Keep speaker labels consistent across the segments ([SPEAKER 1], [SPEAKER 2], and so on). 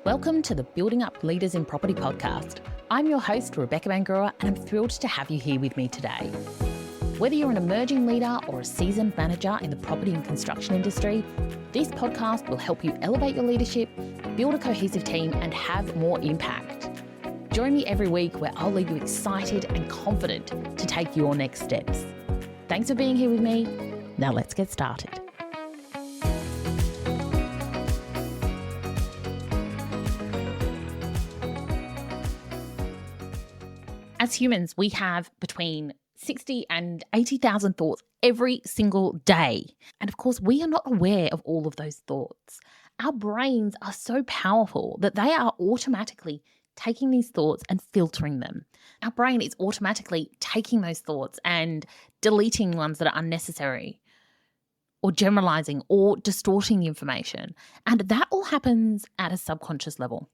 [SPEAKER 1] Welcome to the Building Up Leaders in Property podcast. I'm your host, Rebecca Bangura, and I'm thrilled to have you here with me today. Whether you're an emerging leader or a seasoned manager in the property and construction industry, this podcast will help you elevate your leadership, build a cohesive team, and have more impact. Join me every week where I'll leave you excited and confident to take your next steps. Thanks for being here with me. Now let's get started. As humans, we have between 60 and 80,000 thoughts every single day. And of course, we are not aware of all of those thoughts. Our brains are so powerful that they are automatically taking these thoughts and filtering them. Our brain is automatically taking those thoughts and deleting ones that are unnecessary, or generalizing or distorting the information. And that all happens at a subconscious level.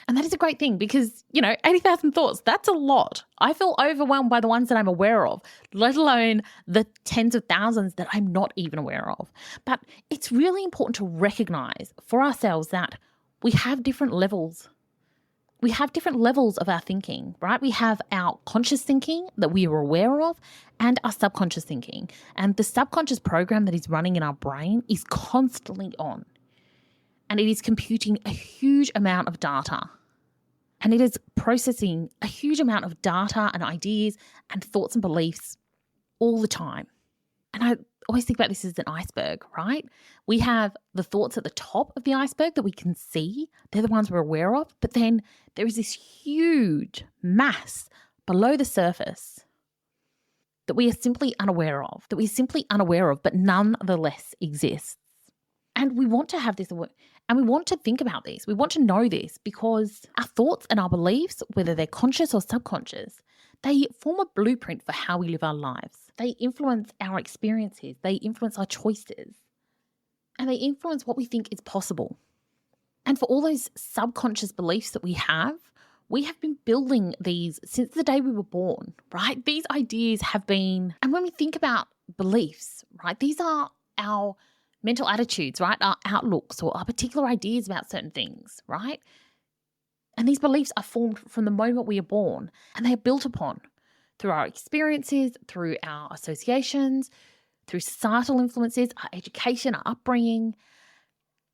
[SPEAKER 1] And that is a great thing because, 80,000 thoughts, that's a lot. I feel overwhelmed by the ones that I'm aware of, let alone the tens of thousands that I'm not even aware of. But it's really important to recognize for ourselves that we have different levels. We have different levels of our thinking, right? We have our conscious thinking that we are aware of and our subconscious thinking. And the subconscious program that is running in our brain is constantly on. And it is computing a huge amount of data. And it is processing a huge amount of data and ideas and thoughts and beliefs all the time. And I always think about this as an iceberg, right? We have the thoughts at the top of the iceberg that we can see. They're the ones we're aware of. But then there is this huge mass below the surface that we are simply unaware of, but nonetheless exists. And we want to have this, and we want to think about this. We want to know this because our thoughts and our beliefs, whether they're conscious or subconscious, they form a blueprint for how we live our lives. They influence our experiences. They influence our choices. And they influence what we think is possible. And for all those subconscious beliefs that we have been building these since the day we were born, right? These ideas have been, and when we think about beliefs, right, these are our mental attitudes, right? Our outlooks or our particular ideas about certain things, right? And these beliefs are formed from the moment we are born, and they are built upon through our experiences, through our associations, through societal influences, our education, our upbringing.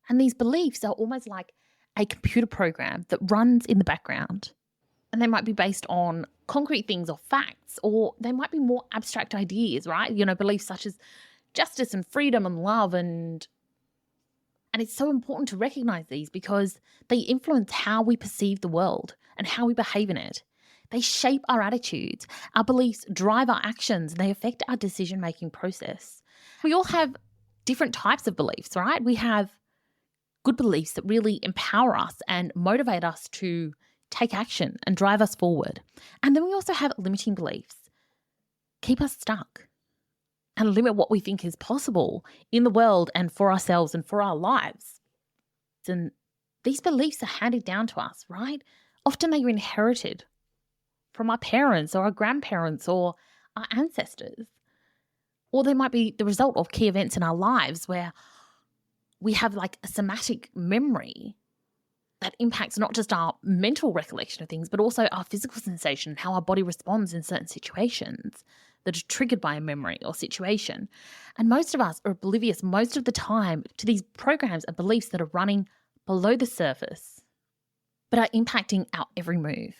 [SPEAKER 1] And these beliefs are almost like a computer program that runs in the background. And they might be based on concrete things or facts, or they might be more abstract ideas, right? Beliefs such as justice and freedom and love. And it's so important to recognize these because they influence how we perceive the world and how we behave in it. They shape our attitudes. Our beliefs drive our actions. They affect our decision-making process. We all have different types of beliefs, right? We have good beliefs that really empower us and motivate us to take action and drive us forward. And then we also have limiting beliefs, keep us stuck and limit what we think is possible in the world and for ourselves and for our lives. And these beliefs are handed down to us, right? Often they are inherited from our parents or our grandparents or our ancestors. Or they might be the result of key events in our lives where we have like a somatic memory that impacts not just our mental recollection of things, but also our physical sensation, how our body responds in certain situations that are triggered by a memory or situation. And most of us are oblivious most of the time to these programs and beliefs that are running below the surface, but are impacting our every move.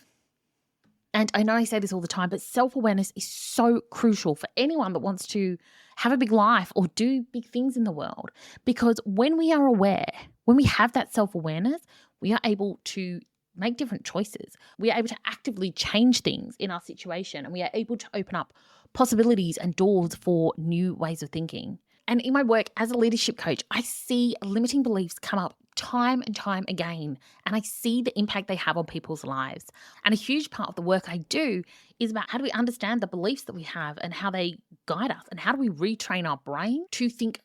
[SPEAKER 1] And I know I say this all the time, but self-awareness is so crucial for anyone that wants to have a big life or do big things in the world. Because when we are aware, when we have that self-awareness, we are able to make different choices. We are able to actively change things in our situation, and we are able to open up possibilities and doors for new ways of thinking. And in my work as a leadership coach, I see limiting beliefs come up time and time again, and I see the impact they have on people's lives. And a huge part of the work I do is about how do we understand the beliefs that we have and how they guide us, and how do we retrain our brain to think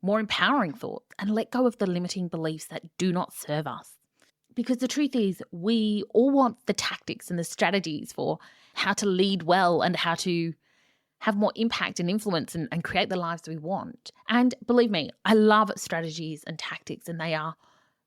[SPEAKER 1] more empowering thoughts and let go of the limiting beliefs that do not serve us. Because the truth is, we all want the tactics and the strategies for how to lead well and how to have more impact and influence and create the lives we want. And believe me, I love strategies and tactics, and they are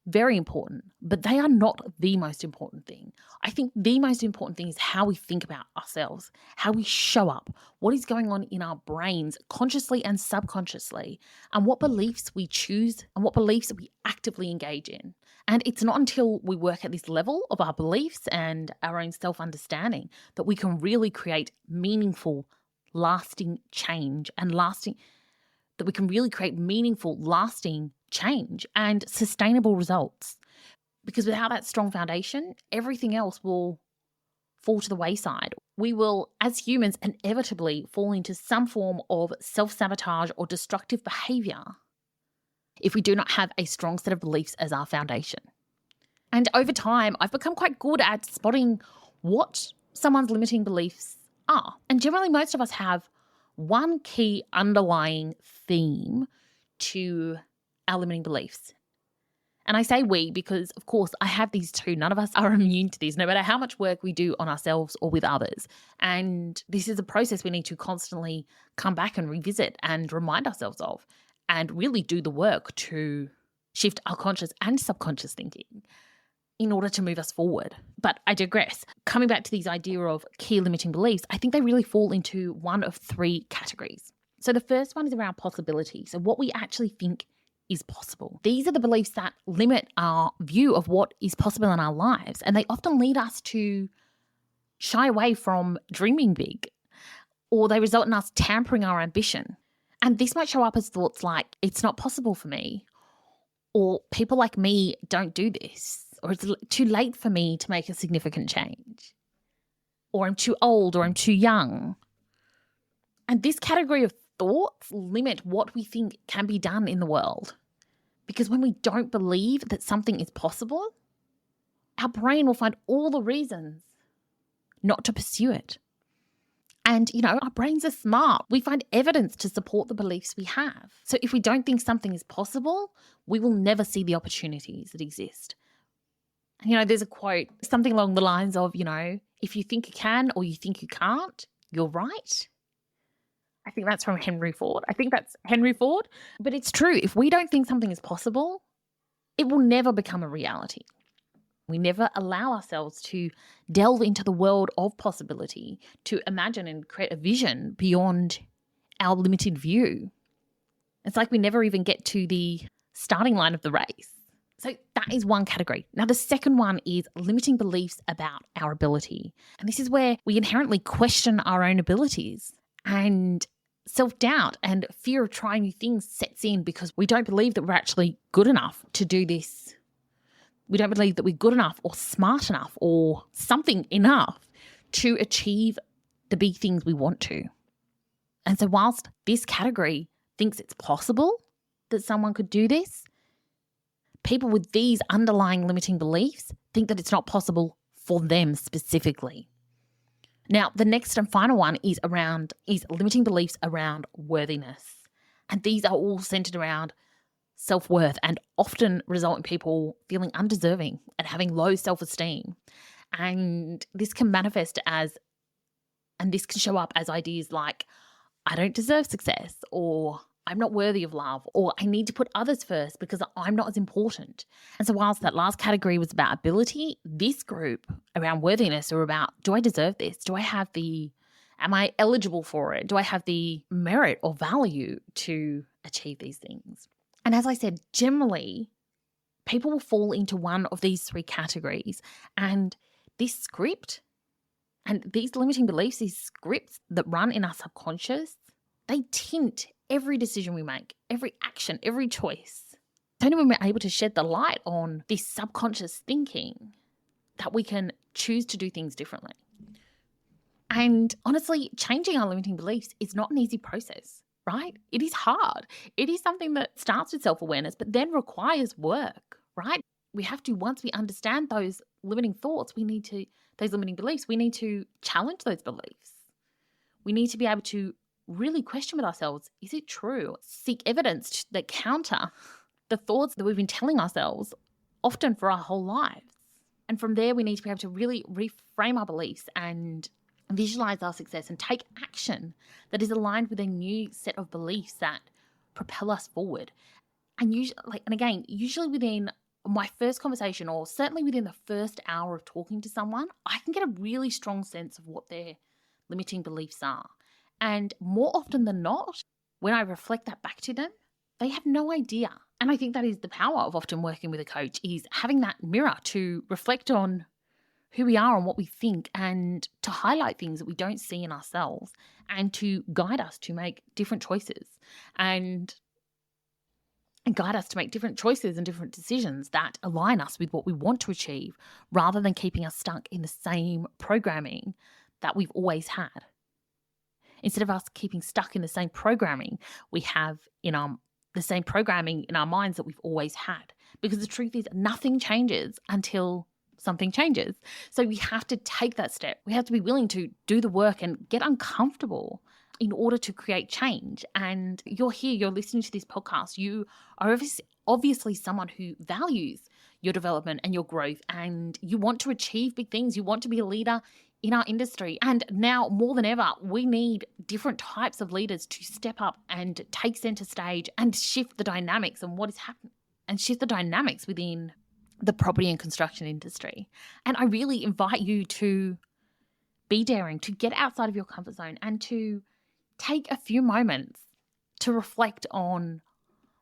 [SPEAKER 1] very important, but they are not the most important thing. I think the most important thing is how we think about ourselves, how we show up, what is going on in our brains, consciously and subconsciously, and what beliefs we choose and what beliefs we actively engage in. And it's not until we work at this level of our beliefs and our own self-understanding that we can really create meaningful, lasting change and change and sustainable results. Because without that strong foundation, everything else will fall to the wayside. We will, as humans, inevitably fall into some form of self-sabotage or destructive behavior if we do not have a strong set of beliefs as our foundation. And over time, I've become quite good at spotting what someone's limiting beliefs are. And generally, most of us have one key underlying theme to our limiting beliefs. And I say we because, of course, I have these too. None of us are immune to this, no matter how much work we do on ourselves or with others. And this is a process we need to constantly come back and revisit and remind ourselves of, and really do the work to shift our conscious and subconscious thinking in order to move us forward. But I digress. Coming back to these idea of key limiting beliefs, I think they really fall into one of three categories. So the first one is around possibility. So what we actually think is possible. These are the beliefs that limit our view of what is possible in our lives, and they often lead us to shy away from dreaming big, or they result in us tampering our ambition. And this might show up as thoughts like, it's not possible for me, or people like me don't do this, or it's too late for me to make a significant change, or I'm too old, or I'm too young. And this category of thoughts limit what we think can be done in the world. Because when we don't believe that something is possible, our brain will find all the reasons not to pursue it. And, our brains are smart. We find evidence to support the beliefs we have. So if we don't think something is possible, we will never see the opportunities that exist. And, there's a quote, something along the lines of, if you think you can or you think you can't, you're right. I think that's from Henry Ford. But it's true. If we don't think something is possible, it will never become a reality. We never allow ourselves to delve into the world of possibility, to imagine and create a vision beyond our limited view. It's like we never even get to the starting line of the race. So that is one category. Now, the second one is limiting beliefs about our ability. And this is where we inherently question our own abilities, and self-doubt and fear of trying new things sets in because we don't believe that we're actually good enough to do this. We don't believe that we're good enough or smart enough or something enough to achieve the big things we want to. And so whilst this category thinks it's possible that someone could do this, people with these underlying limiting beliefs think that it's not possible for them specifically. Now, the next and final one is limiting beliefs around worthiness. And these are all centered around self-worth and often result in people feeling undeserving and having low self-esteem. And this can show up as ideas like, I don't deserve success, or I'm not worthy of love, or I need to put others first because I'm not as important. And so whilst that last category was about ability, this group around worthiness are about, do I deserve this? Am I eligible for it? Do I have the merit or value to achieve these things? And as I said, generally, people will fall into one of these three categories. And this script and these limiting beliefs, these scripts that run in our subconscious, they tint every decision we make, every action, every choice. It's only when we're able to shed the light on this subconscious thinking that we can choose to do things differently. And honestly, changing our limiting beliefs is not an easy process, right? It is hard. It is something that starts with self-awareness, but then requires work, right? We have to, once we understand those limiting thoughts, those limiting beliefs, we need to challenge those beliefs. We need to be able to really question with ourselves, is it true? Seek evidence that counter the thoughts that we've been telling ourselves, often for our whole lives. And from there, we need to be able to really reframe our beliefs and visualize our success and take action that is aligned with a new set of beliefs that propel us forward. And usually within my first conversation, or certainly within the first hour of talking to someone, I can get a really strong sense of what their limiting beliefs are. And more often than not, when I reflect that back to them, they have no idea. And I think that is the power of often working with a coach, is having that mirror to reflect on who we are and what we think, and to highlight things that we don't see in ourselves, and to guide us to make different choices and guide us to make different choices and different decisions that align us with what we want to achieve, rather than keeping us stuck in the same programming that we've always had. Instead of us keeping stuck in the same programming we have in the same programming in our minds that we've always had. Because the truth is, nothing changes until something changes. So we have to take that step. We have to be willing to do the work and get uncomfortable in order to create change. And you're here, you're listening to this podcast. You are obviously someone who values your development and your growth, and you want to achieve big things. You want to be a leader in our industry. And now more than ever, we need different types of leaders to step up and take center stage and shift the dynamics and what is happening, and shift the dynamics within the property and construction industry. And I really invite you to be daring, to get outside of your comfort zone, and to take a few moments to reflect on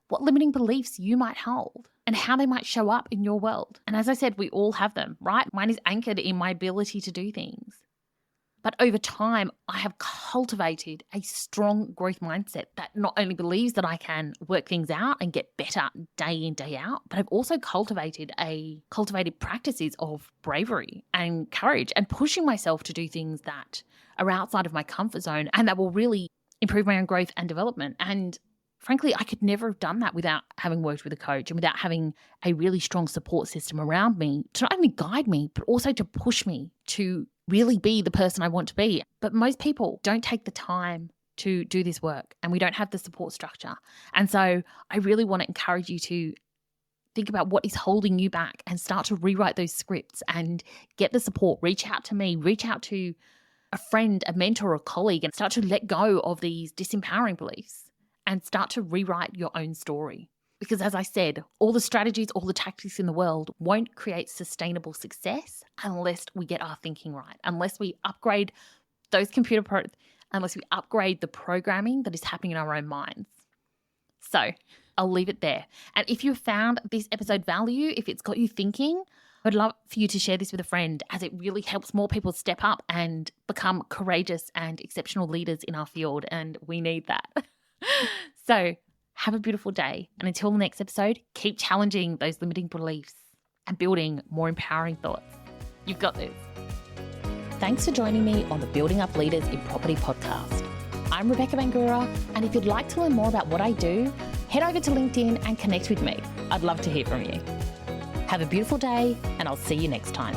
[SPEAKER 1] what limiting beliefs you might hold and how they might show up in your world. And as I said, we all have them, right? Mine is anchored in my ability to do things. But over time, I have cultivated a strong growth mindset that not only believes that I can work things out and get better day in, day out, but I've also cultivated practices of bravery and courage and pushing myself to do things that are outside of my comfort zone and that will really improve my own growth and development. And frankly, I could never have done that without having worked with a coach and without having a really strong support system around me to not only guide me, but also to push me to really be the person I want to be. But most people don't take the time to do this work, and we don't have the support structure. And so I really want to encourage you to think about what is holding you back and start to rewrite those scripts and get the support. Reach out to me, reach out to a friend, a mentor, a colleague, and start to let go of these disempowering beliefs and start to rewrite your own story. Because as I said, all the strategies, all the tactics in the world won't create sustainable success unless we get our thinking right, unless we upgrade those unless we upgrade the programming that is happening in our own minds. So I'll leave it there. And if you found this episode value, if it's got you thinking, I'd love for you to share this with a friend, as it really helps more people step up and become courageous and exceptional leaders in our field. And we need that. So have a beautiful day. And until the next episode, keep challenging those limiting beliefs and building more empowering thoughts. You've got this. Thanks for joining me on the Building Up Leaders in Property podcast. I'm Rebecca Bangura, and if you'd like to learn more about what I do, head over to LinkedIn and connect with me. I'd love to hear from you. Have a beautiful day, and I'll see you next time.